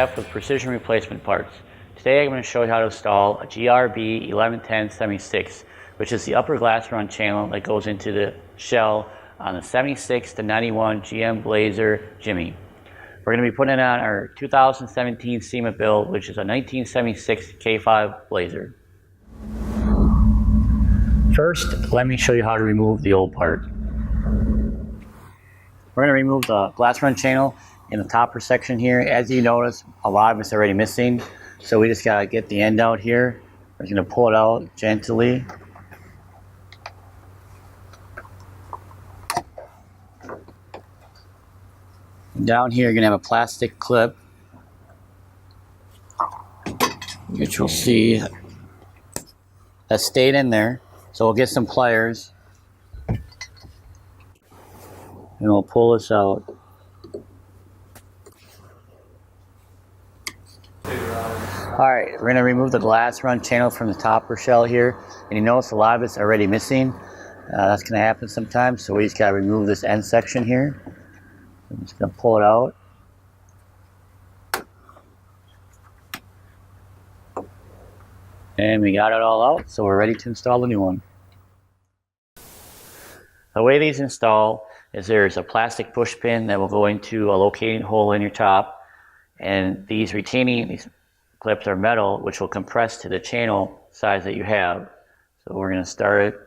chef with precision replacement parts. Today I'm going to show you how to install a GRB 1110 76, which is the upper glass run channel that goes into the shell on the 76 to 91 GM Blazer Jimmy. We're going to be putting it on our 2017 SEMA build, which is a 1976 K5 Blazer. First, let me show you how to remove the old part. We're going to remove the glass run channel in the topper section here. As you notice, a lot of it's already missing, so we just got to get the end out here. We're just going to pull it out gently. Down here you're going to have a plastic clip, which you'll see that stayed in there. So we'll get some pliers and we'll pull this out. Alright, we're going to remove the glass run channel from the topper shell here, and you notice a lot of it's already missing. That's going to happen sometimes, so we just got to remove this end section here. I'm just going to pull it out. And we got it all out, so we're ready to install the new one. The way these install is there's a plastic push pin that will go into a locating hole in your top, and these clips are metal, which will compress to the channel size that you have. So we're going to start it.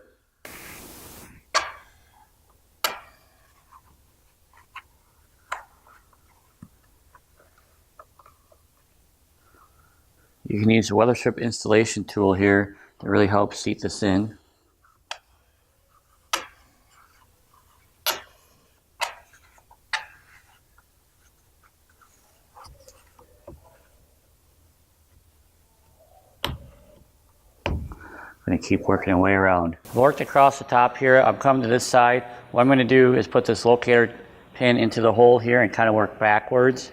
You can use the weather strip installation tool here to really help seat this in. I'm going to keep working my way around. I've worked across the top here. I'm coming to this side. What I'm going to do is put this locator pin into the hole here and kind of work backwards.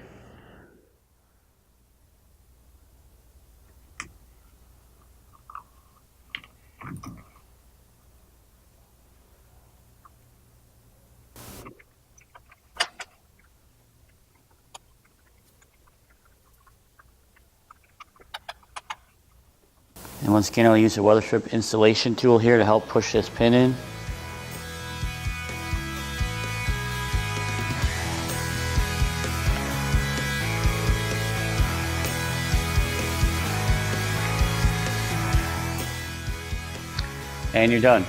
And once again, I'll use the weather strip installation tool here to help push this pin in. And you're done.